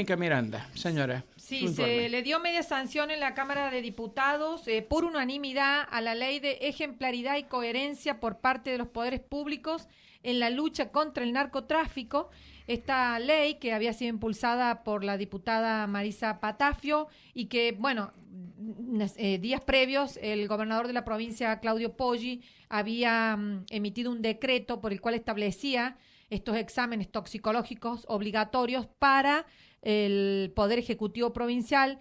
Mónica Miranda, señora. Sí, su informe. se le dio media sanción en la Cámara de Diputados por unanimidad a la ley de ejemplaridad y coherencia por parte de los poderes públicos en la lucha contra el narcotráfico. Esta ley que había sido impulsada por la diputada Marisa Patafio y que, bueno, días previos el gobernador de la provincia, Claudio Poggi, había emitido un decreto por el cual establecía estos exámenes toxicológicos obligatorios para el Poder Ejecutivo Provincial.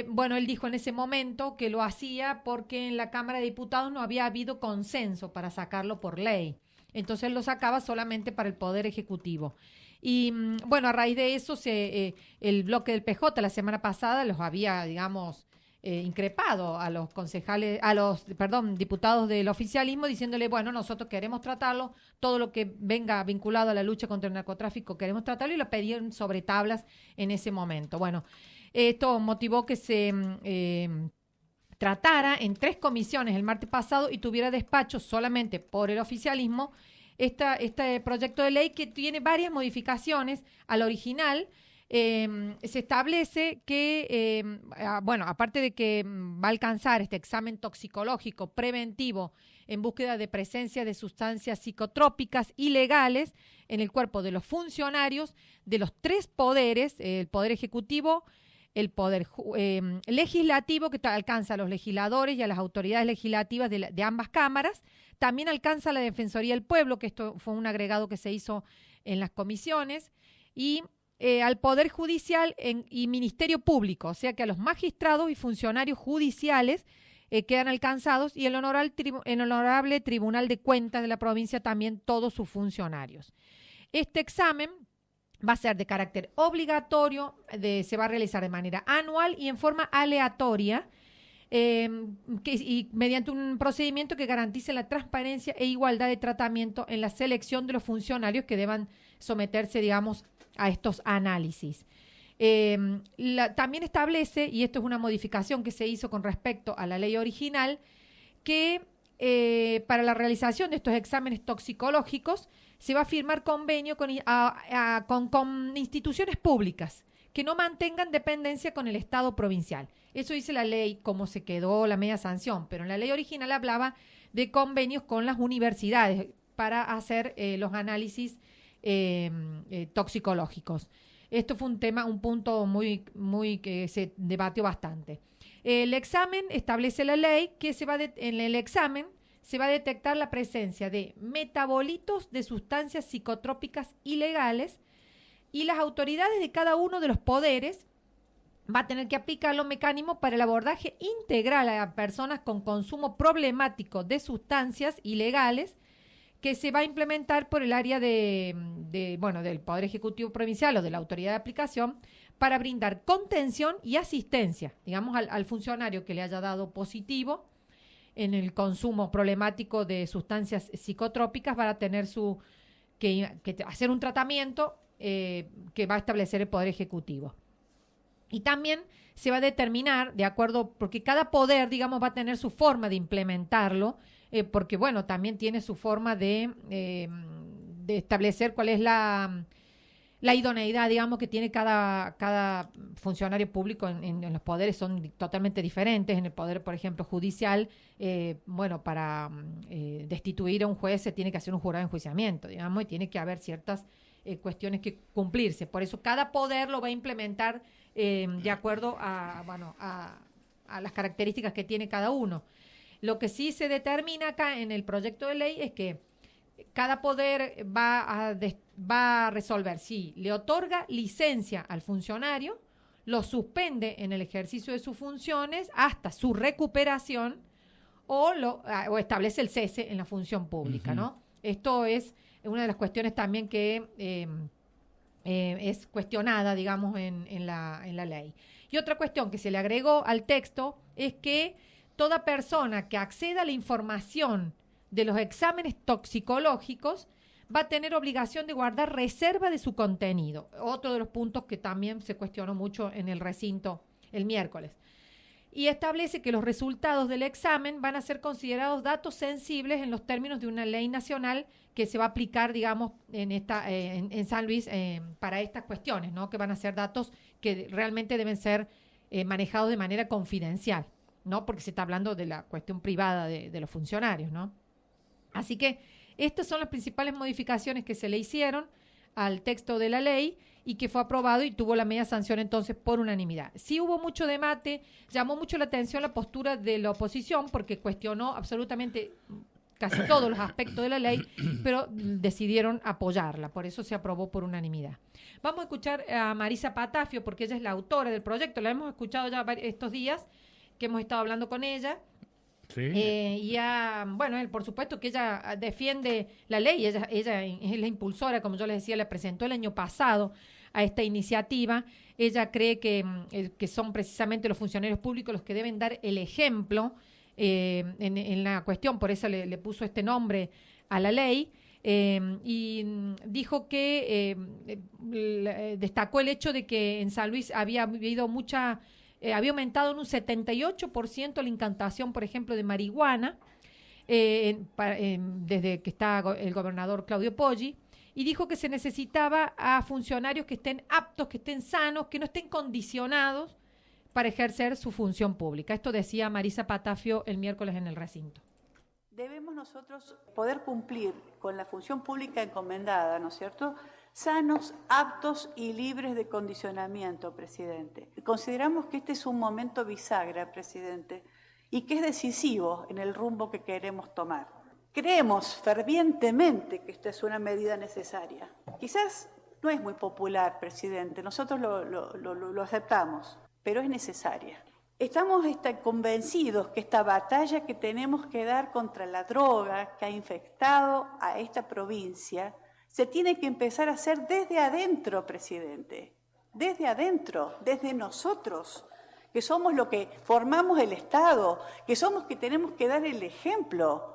Bueno, él dijo en ese momento que lo hacía porque en la Cámara de Diputados no había habido consenso para sacarlo por ley. Entonces lo sacaba solamente para el Poder Ejecutivo. Y bueno, a raíz de eso, el bloque del PJ la semana pasada los había, digamos, increpado a los concejales, diputados del oficialismo, diciéndole, bueno, nosotros queremos tratarlo, todo lo que venga vinculado a la lucha contra el narcotráfico queremos tratarlo, y lo pedían sobre tablas en ese momento. Bueno, esto motivó que se tratara en 3 comisiones el martes pasado y tuviera despacho solamente por el oficialismo este proyecto de ley, que tiene varias modificaciones al original. Se establece que, bueno, aparte de que va a alcanzar este examen toxicológico preventivo en búsqueda de presencia de sustancias psicotrópicas ilegales en el cuerpo de los funcionarios de los 3 poderes, el Poder Ejecutivo, el Poder Legislativo, que alcanza a los legisladores y a las autoridades legislativas de ambas cámaras. También alcanza a la Defensoría del Pueblo, que esto fue un agregado que se hizo en las comisiones, y al Poder Judicial y Ministerio Público, o sea que a los magistrados y funcionarios judiciales quedan alcanzados, y el Honorable Tribunal de Cuentas de la provincia también, todos sus funcionarios. Este examen va a ser de carácter obligatorio, se va a realizar de manera anual y en forma aleatoria, y mediante un procedimiento que garantice la transparencia e igualdad de tratamiento en la selección de los funcionarios que deban someterse, digamos, a estos análisis. También establece, y esto es una modificación que se hizo con respecto a la ley original, que para la realización de estos exámenes toxicológicos se va a firmar convenio con instituciones públicas que no mantengan dependencia con el Estado provincial. Eso dice la ley, como se quedó la media sanción, pero en la ley original hablaba de convenios con las universidades para hacer los análisis toxicológicos. Esto fue un punto muy que se debatió bastante. El examen establece la ley que en el examen se va a detectar la presencia de metabolitos de sustancias psicotrópicas ilegales, y las autoridades de cada uno de los poderes va a tener que aplicar los mecanismos para el abordaje integral a personas con consumo problemático de sustancias ilegales, que se va a implementar por el área del Poder Ejecutivo Provincial o de la Autoridad de Aplicación, para brindar contención y asistencia, digamos, al funcionario que le haya dado positivo en el consumo problemático de sustancias psicotrópicas. Va a tener que hacer un tratamiento que va a establecer el Poder Ejecutivo. Y también se va a determinar, de acuerdo, porque cada poder, digamos, va a tener su forma de implementarlo, porque, bueno, también tiene su forma de establecer cuál es la idoneidad, digamos, que tiene cada funcionario público en los poderes. Son totalmente diferentes. En el poder, por ejemplo, judicial, para destituir a un juez se tiene que hacer un jurado de enjuiciamiento, digamos, y tiene que haber ciertas cuestiones que cumplirse. Por eso cada poder lo va a implementar de acuerdo a las características que tiene cada uno. Lo que sí se determina acá en el proyecto de ley es que cada poder va a resolver si le otorga licencia al funcionario, lo suspende en el ejercicio de sus funciones hasta su recuperación, o establece el cese en la función pública, ¿no? Esto es una de las cuestiones también que es cuestionada, digamos, en la ley. Y otra cuestión que se le agregó al texto es que toda persona que acceda a la información de los exámenes toxicológicos va a tener obligación de guardar reserva de su contenido. Otro de los puntos que también se cuestionó mucho en el recinto el miércoles. Y establece que los resultados del examen van a ser considerados datos sensibles en los términos de una ley nacional que se va a aplicar, digamos, en San Luis para estas cuestiones, ¿no? Que van a ser datos que realmente deben ser manejados de manera confidencial, ¿no? Porque se está hablando de la cuestión privada de los funcionarios, ¿no? Así que estas son las principales modificaciones que se le hicieron al texto de la ley y que fue aprobado y tuvo la media sanción entonces por unanimidad. Sí hubo mucho debate, llamó mucho la atención la postura de la oposición porque cuestionó absolutamente casi todos los aspectos de la ley, pero decidieron apoyarla, por eso se aprobó por unanimidad. Vamos a escuchar a Marisa Patafio porque ella es la autora del proyecto, la hemos escuchado ya estos días que hemos estado hablando con ella. Sí. Bueno, por supuesto que ella defiende la ley, ella es la impulsora, como yo les decía, la presentó el año pasado a esta iniciativa. Ella cree que son precisamente los funcionarios públicos los que deben dar el ejemplo en la cuestión, por eso le puso este nombre a la ley. Y dijo que destacó el hecho de que en San Luis había habido había aumentado en un 78% la incautación, por ejemplo, de marihuana, desde que está el gobernador Claudio Poggi, y dijo que se necesitaba a funcionarios que estén aptos, que estén sanos, que no estén condicionados para ejercer su función pública. Esto decía Marisa Patafio el miércoles en el recinto. Debemos nosotros poder cumplir con la función pública encomendada, ¿no es cierto?, sanos, aptos y libres de condicionamiento, presidente. Consideramos que este es un momento bisagra, presidente, y que es decisivo en el rumbo que queremos tomar. Creemos fervientemente que esta es una medida necesaria. Quizás no es muy popular, presidente, nosotros lo aceptamos, pero es necesaria. Estamos convencidos que esta batalla que tenemos que dar contra la droga que ha infectado a esta provincia se tiene que empezar a hacer desde adentro, presidente, desde adentro, desde nosotros, que somos lo que formamos el Estado, que somos que tenemos que dar el ejemplo.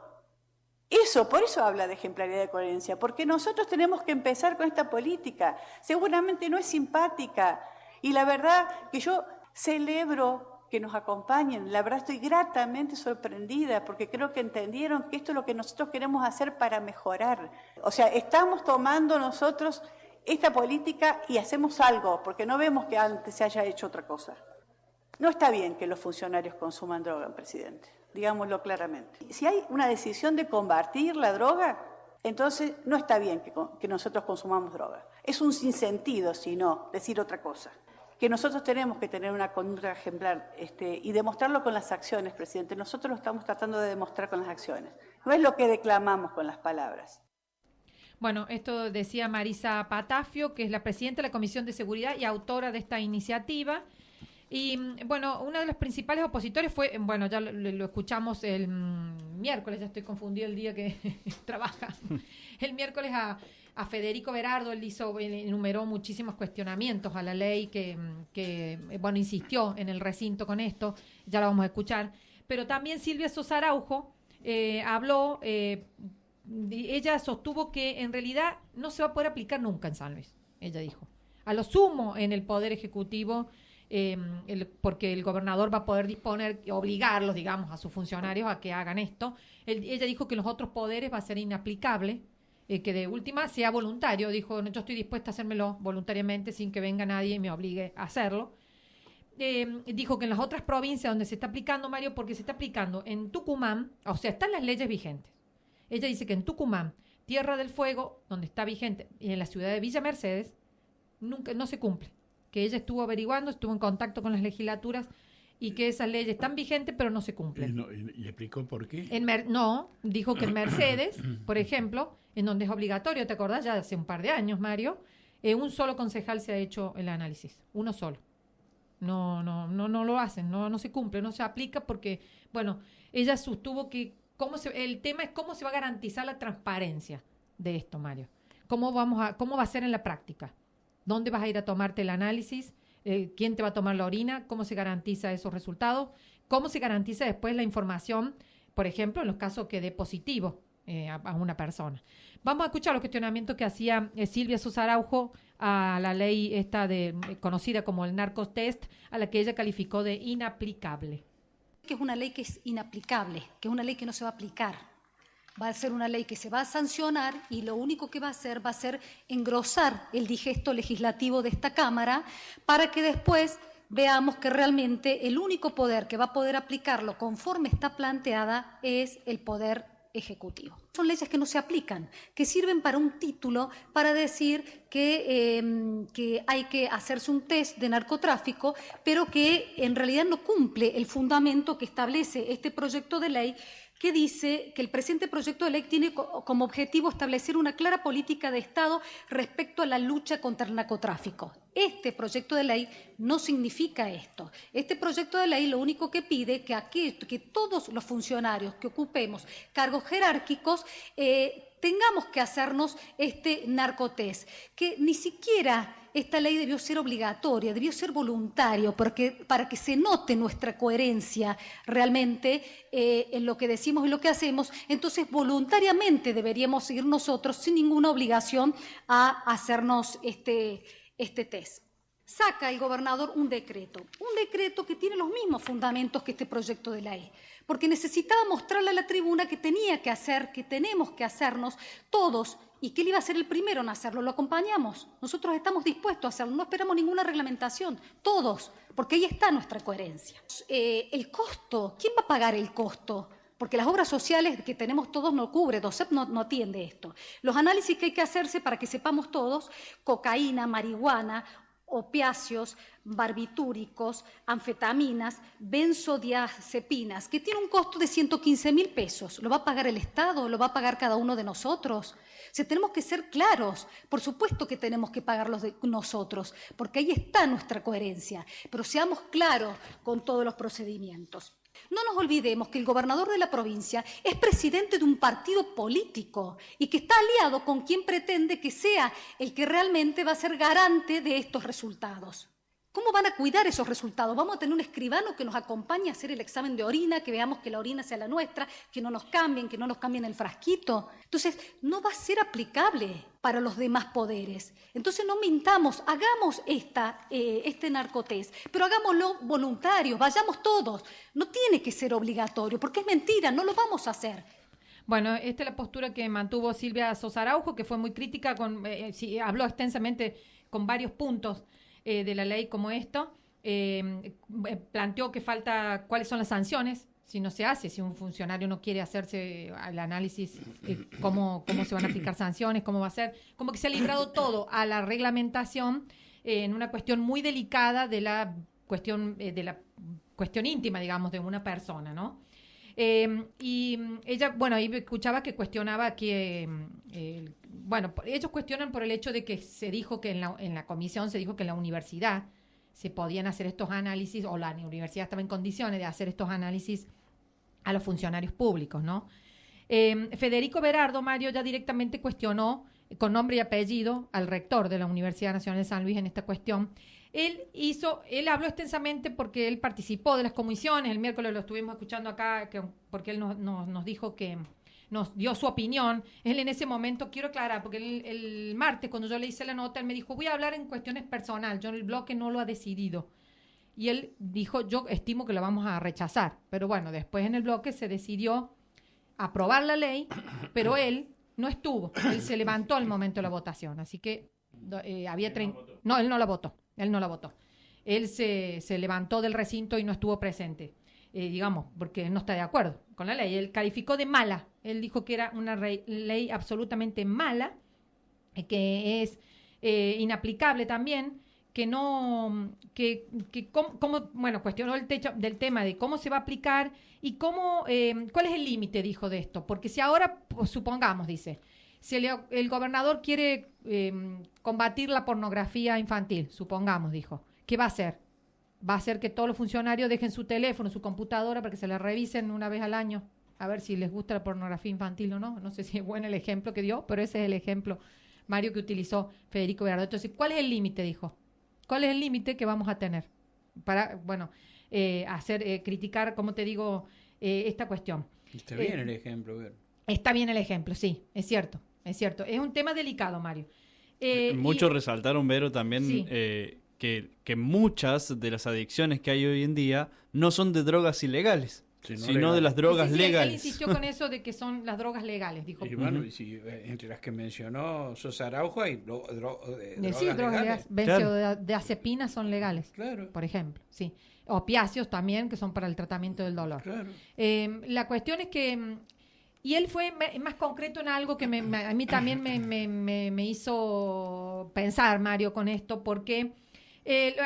Por eso habla de ejemplaridad y de coherencia, porque nosotros tenemos que empezar con esta política. Seguramente no es simpática y la verdad que yo celebro que nos acompañen. La verdad estoy gratamente sorprendida porque creo que entendieron que esto es lo que nosotros queremos hacer para mejorar. O sea, estamos tomando nosotros esta política y hacemos algo, porque no vemos que antes se haya hecho otra cosa. No está bien que los funcionarios consuman droga, presidente, digámoslo claramente. Si hay una decisión de combatir la droga, entonces no está bien que nosotros consumamos droga. Es un sinsentido, si no, decir otra cosa. Que nosotros tenemos que tener una conducta ejemplar y demostrarlo con las acciones, presidente. Nosotros lo estamos tratando de demostrar con las acciones. No es lo que declamamos con las palabras. Bueno, esto decía Marisa Patafio, que es la presidenta de la Comisión de Seguridad y autora de esta iniciativa. Y bueno, uno de los principales opositores fue, bueno, ya lo escuchamos el miércoles, ya estoy confundida el día que trabaja, el miércoles a Federico Berardo. Él enumeró muchísimos cuestionamientos a la ley que bueno, insistió en el recinto con esto, ya lo vamos a escuchar. Pero también Silvia Sosa Araujo habló, ella sostuvo que en realidad no se va a poder aplicar nunca en San Luis, ella dijo. A lo sumo en el Poder Ejecutivo, porque el gobernador va a poder disponer, obligarlos, digamos, a sus funcionarios a que hagan esto. Ella dijo que en los otros poderes va a ser inaplicable, que de última sea voluntario. Dijo, yo estoy dispuesta a hacérmelo voluntariamente sin que venga nadie y me obligue a hacerlo. Dijo que en las otras provincias donde se está aplicando, Mario, porque se está aplicando en Tucumán, o sea, están las leyes vigentes. Ella dice que en Tucumán, Tierra del Fuego, donde está vigente, y en la ciudad de Villa Mercedes, no se cumple. Que ella estuvo averiguando, estuvo en contacto con las legislaturas y que esas leyes están vigentes pero no se cumplen. ¿Y explicó por qué? No, dijo que en Mercedes, por ejemplo, en donde es obligatorio, ¿te acordás? Ya hace un par de años, Mario, un solo concejal se ha hecho el análisis, uno solo. No lo hacen, no se cumple, no se aplica porque, bueno, ella sostuvo que el tema es cómo se va a garantizar la transparencia de esto, Mario. ¿Cómo va a ser en la práctica? ¿Dónde vas a ir a tomarte el análisis? ¿Quién te va a tomar la orina? ¿Cómo se garantiza esos resultados? ¿Cómo se garantiza después la información, por ejemplo, en los casos que dé positivo a una persona? Vamos a escuchar los cuestionamientos que hacía Silvia Sosa Araujo a la ley esta conocida como el narcotest, a la que ella calificó de inaplicable. Que es una ley que es inaplicable, que es una ley que no se va a aplicar. Va a ser una ley que se va a sancionar y lo único que va a ser engrosar el digesto legislativo de esta Cámara para que después veamos que realmente el único poder que va a poder aplicarlo conforme está planteada es el Poder Ejecutivo. Son leyes que no se aplican, que sirven para un título para decir que hay que hacerse un test de narcotráfico, pero que en realidad no cumple el fundamento que establece este proyecto de ley, que dice que el presente proyecto de ley tiene como objetivo establecer una clara política de Estado respecto a la lucha contra el narcotráfico. Este proyecto de ley no significa esto. Este proyecto de ley lo único que pide que todos los funcionarios que ocupemos cargos jerárquicos tengamos que hacernos este narcotest, que ni siquiera esta ley debió ser obligatoria, debió ser voluntario, porque, para que se note nuestra coherencia realmente en lo que decimos y lo que hacemos. Entonces, voluntariamente deberíamos ir nosotros sin ninguna obligación a hacernos este test. Saca el gobernador un decreto que tiene los mismos fundamentos que este proyecto de ley, porque necesitaba mostrarle a la tribuna que tenía que hacer, que tenemos que hacernos todos, y que él iba a ser el primero en hacerlo. Lo acompañamos, nosotros estamos dispuestos a hacerlo, no esperamos ninguna reglamentación, todos, porque ahí está nuestra coherencia. El costo, ¿quién va a pagar el costo? Porque las obras sociales que tenemos todos no cubre, DOCEP no atiende esto. Los análisis que hay que hacerse para que sepamos todos, cocaína, marihuana, opiáceos, barbitúricos, anfetaminas, benzodiazepinas, que tiene un costo de 115.000 pesos. ¿Lo va a pagar el Estado? ¿Lo va a pagar cada uno de nosotros? O sea, tenemos que ser claros. Por supuesto que tenemos que pagarlos nosotros, porque ahí está nuestra coherencia. Pero seamos claros con todos los procedimientos. No nos olvidemos que el gobernador de la provincia es presidente de un partido político y que está aliado con quien pretende que sea el que realmente va a ser garante de estos resultados. ¿Cómo van a cuidar esos resultados? ¿Vamos a tener un escribano que nos acompañe a hacer el examen de orina, que veamos que la orina sea la nuestra, que no nos cambien el frasquito? Entonces, no va a ser aplicable para los demás poderes. Entonces, no mintamos, hagamos este narcotest, pero hagámoslo voluntarios, vayamos todos. No tiene que ser obligatorio, porque es mentira, no lo vamos a hacer. Bueno, esta es la postura que mantuvo Silvia Sosa Araujo, que fue muy crítica, habló extensamente con varios puntos de la ley como esto, planteó que falta cuáles son las sanciones si no se hace, si un funcionario no quiere hacerse el análisis, cómo se van a aplicar sanciones, cómo va a ser, como que se ha librado todo a la reglamentación en una cuestión muy delicada de la cuestión íntima, digamos, de una persona, ¿no? Y ella, bueno, ahí escuchaba que cuestionaba que, ellos cuestionan por el hecho de que se dijo que en la comisión se dijo que en la universidad se podían hacer estos análisis, o la universidad estaba en condiciones de hacer estos análisis a los funcionarios públicos, ¿no? Federico Berardo, Mario, ya directamente cuestionó con nombre y apellido al rector de la Universidad Nacional de San Luis en esta cuestión. Él habló extensamente porque él participó de las comisiones, el miércoles lo estuvimos escuchando acá, porque él nos dijo que nos dio su opinión. Él en ese momento, quiero aclarar, porque el martes cuando yo le hice la nota, él me dijo, voy a hablar en cuestiones personales, yo en el bloque no lo ha decidido. Y él dijo, yo estimo que lo vamos a rechazar. Pero bueno, después en el bloque se decidió aprobar la ley, pero él no estuvo, él se levantó al momento de la votación, así que había 30... No, él no la votó. Él se levantó del recinto y no estuvo presente, digamos, porque él no está de acuerdo con la ley. Él calificó de mala. Él dijo que era una ley absolutamente mala, que es inaplicable también, cuestionó del tema de cómo se va a aplicar y cuál es el límite, dijo, de esto. Porque si ahora, pues, supongamos, dice, si el gobernador quiere combatir la pornografía infantil, supongamos, dijo, ¿qué va a hacer? Va a hacer que todos los funcionarios dejen su teléfono, su computadora, para que se la revisen una vez al año, a ver si les gusta la pornografía infantil o no. No sé si es bueno el ejemplo que dio, pero ese es el ejemplo, Mario, que utilizó Federico Berardo. Entonces, ¿cuál es el límite? Dijo. ¿Cuál es el límite que vamos a tener para, criticar, como te digo, esta cuestión? Está bien el ejemplo, Ver. Está bien el ejemplo, sí, es cierto. Es un tema delicado, Mario. Muchos resaltaron, Vero, también sí. Que muchas de las adicciones que hay hoy en día no son de drogas ilegales, sino de las drogas Él legales. insistió con eso de que son las drogas legales, dijo. Y bueno, y si, entre las que mencionó Sosa Araujo hay drogas Sí, drogas legales. benzodiazepinas son legales, Claro. por ejemplo, sí. Opiáceos también, que son para el tratamiento del dolor. Claro. La cuestión es que... Y él fue más concreto en algo que a mí también me hizo pensar, Mario, con esto, porque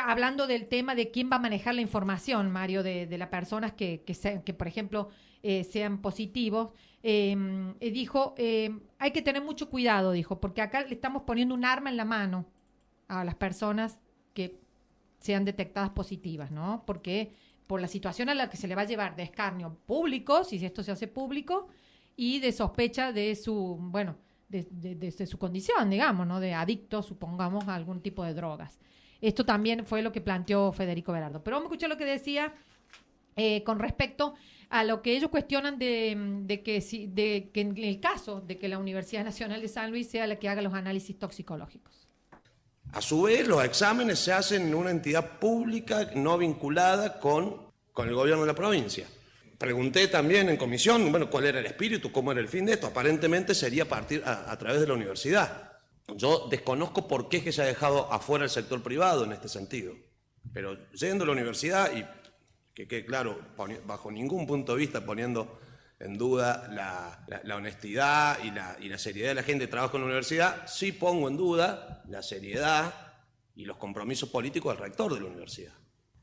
hablando del tema de quién va a manejar la información, Mario, de las personas que por ejemplo, sean positivos, dijo, hay que tener mucho cuidado, dijo, porque acá le estamos poniendo un arma en la mano a las personas que sean detectadas positivas, ¿no? Porque por la situación a la que se le va a llevar de escarnio público, si esto se hace público, y de sospecha de su, de su condición, digamos, ¿no? De adicto, supongamos, a algún tipo de drogas. Esto también fue lo que planteó Federico Berardo. Pero vamos a escuchar lo que decía con respecto a lo que ellos cuestionan de que en el caso de que la Universidad Nacional de San Luis sea la que haga los análisis toxicológicos. A su vez, los exámenes se hacen en una entidad pública no vinculada con el gobierno de la provincia. Pregunté también en comisión, bueno, cuál era el espíritu, cómo era el fin de esto. Aparentemente sería a través de la universidad. Yo desconozco por qué es que se ha dejado afuera el sector privado en este sentido. Pero yendo a la universidad, y que claro, bajo ningún punto de vista poniendo en duda la honestidad y la seriedad de la gente que trabaja en la universidad, sí pongo en duda la seriedad y los compromisos políticos del rector de la universidad.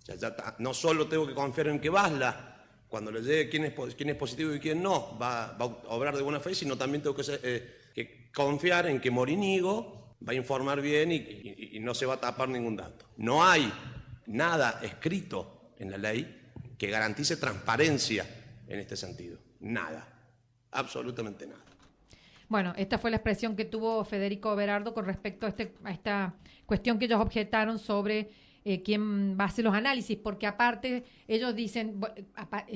O sea, no solo tengo que confiar en que Basla, cuando le llegue quién es positivo y quién no, va a obrar de buena fe, sino también tengo que confiar en que Morínigo va a informar bien y no se va a tapar ningún dato. No hay nada escrito en la ley que garantice transparencia en este sentido. Nada. Absolutamente nada. Bueno, esta fue la expresión que tuvo Federico Berardo con respecto a esta cuestión que ellos objetaron sobre quién va a hacer los análisis, porque aparte ellos dicen,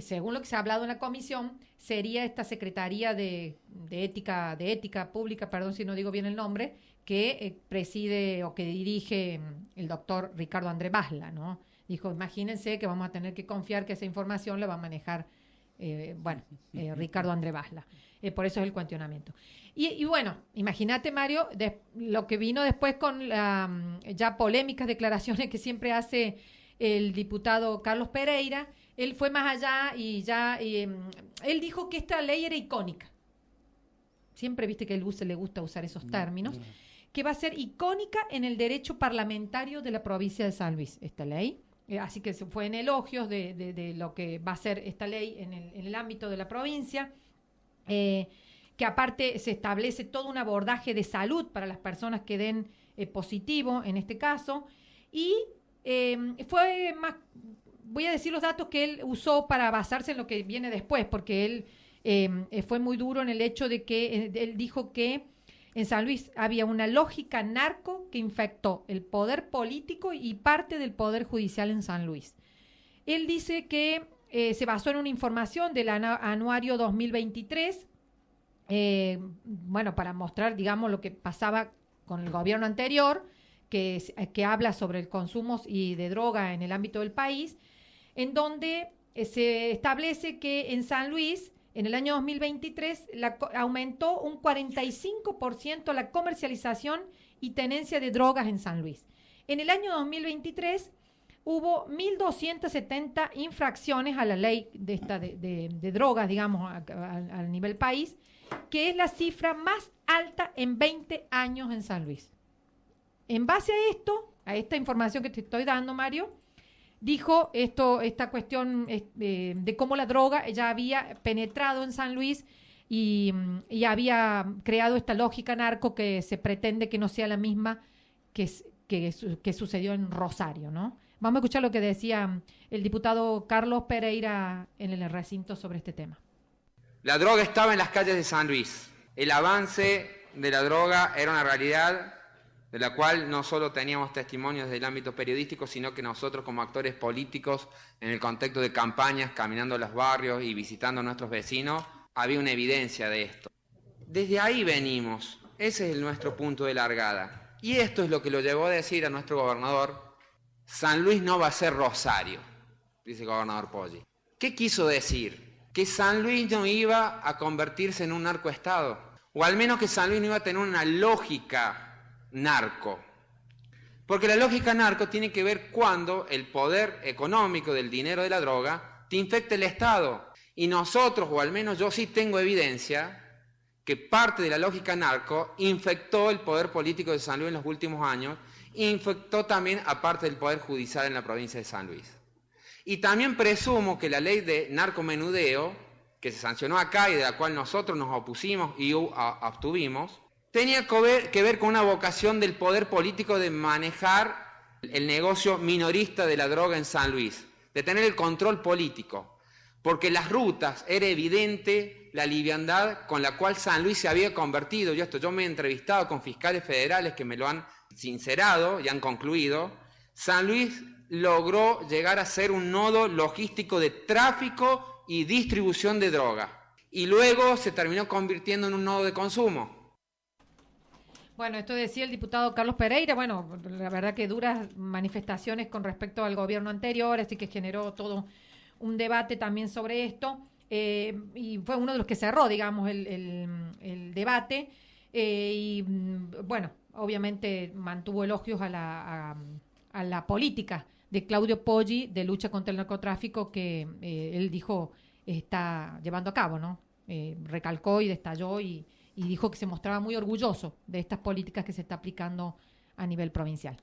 según lo que se ha hablado en la comisión, sería esta Secretaría de Ética Pública, perdón si no digo bien el nombre, que preside o que dirige el doctor Ricardo Andrés Basla, ¿no? Dijo, imagínense que vamos a tener que confiar que esa información la va a manejar Ricardo Andrés Basla. Por eso es el cuestionamiento. Y bueno, imagínate, Mario, lo que vino después con ya polémicas declaraciones que siempre hace el diputado Carlos Pereira. Él fue más allá y él dijo que esta ley era icónica. Siempre viste que a él le gusta usar esos términos. Que va a ser icónica en el derecho parlamentario de la provincia de San Luis, esta ley. Así que se fue en elogios de lo que va a ser esta ley en el ámbito de la provincia. Que aparte se establece todo un abordaje de salud para las personas que den positivo en este caso, y fue más, voy a decir los datos que él usó para basarse en lo que viene después, porque él fue muy duro en el hecho de que él dijo que en San Luis había una lógica narco que infectó el poder político y parte del poder judicial en San Luis. Él dice que se basó en una información del anuario 2023, para mostrar, digamos, lo que pasaba con el gobierno anterior, que habla sobre el consumo de droga en el ámbito del país, en donde se establece que en San Luis, en el año 2023, aumentó un 45% la comercialización y tenencia de drogas en San Luis. En el año 2023 hubo 1.270 infracciones a la ley de drogas, digamos, a nivel país, que es la cifra más alta en 20 años en San Luis. En base a esto, a esta información que te estoy dando, Mario, dijo esta cuestión de cómo la droga ya había penetrado en San Luis y había creado esta lógica narco que se pretende que no sea la misma que sucedió en Rosario, ¿no? Vamos a escuchar lo que decía el diputado Carlos Pereira en el recinto sobre este tema. La droga estaba en las calles de San Luis. El avance de la droga era una realidad de la cual no solo teníamos testimonios desde el ámbito periodístico, sino que nosotros como actores políticos, en el contexto de campañas, caminando a los barrios y visitando a nuestros vecinos, había una evidencia de esto. Desde ahí venimos. Ese es nuestro punto de largada. Y esto es lo que lo llevó a decir a nuestro gobernador: San Luis no va a ser Rosario, dice el gobernador Poggi. ¿Qué quiso decir? que San Luis no iba a convertirse en un narcoestado, o al menos que San Luis no iba a tener una lógica narco. Porque la lógica narco tiene que ver cuando el poder económico del dinero de la droga te infecta el Estado. Y nosotros, o al menos yo sí tengo evidencia, que parte de la lógica narco infectó el poder político de San Luis en los últimos años, e infectó también a parte del poder judicial en la provincia de San Luis. Y también presumo que la ley de narcomenudeo, que se sancionó acá y de la cual nosotros nos opusimos y obtuvimos, tenía que ver con una vocación del poder político de manejar el negocio minorista de la droga en San Luis, de tener el control político, porque las rutas era evidente la liviandad con la cual San Luis se había convertido. Yo me he entrevistado con fiscales federales que me lo han sincerado y han concluido. San Luis logró llegar a ser un nodo logístico de tráfico y distribución de droga, y luego se terminó convirtiendo en un nodo de consumo. Bueno, esto decía el diputado Carlos Pereira. Bueno, la verdad que duras manifestaciones con respecto al gobierno anterior, así que generó todo un debate también sobre esto, y fue uno de los que cerró, digamos, el debate, y bueno, obviamente mantuvo elogios a la política de Claudio Poggi de lucha contra el narcotráfico que él dijo está llevando a cabo, ¿no? Recalcó y destalló y dijo que se mostraba muy orgulloso de estas políticas que se está aplicando a nivel provincial.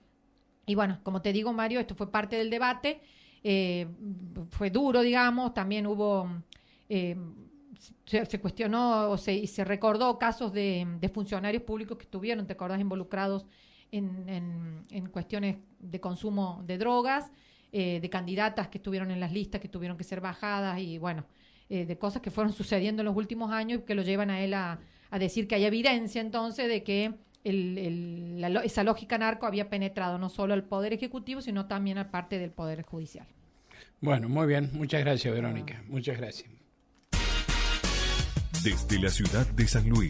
Y bueno, como te digo, Mario, esto fue parte del debate, fue duro, digamos, también hubo, se cuestionó o se recordó casos de funcionarios públicos que estuvieron, te acordás, involucrados en cuestiones de consumo de drogas, de candidatas que estuvieron en las listas que tuvieron que ser bajadas y bueno, de cosas que fueron sucediendo en los últimos años y que lo llevan a él a decir que hay evidencia entonces de que esa lógica narco había penetrado no solo al Poder Ejecutivo, sino también a parte del Poder Judicial. Bueno, muy bien. Muchas gracias, Verónica. Muchas gracias. Desde la ciudad de San Luis.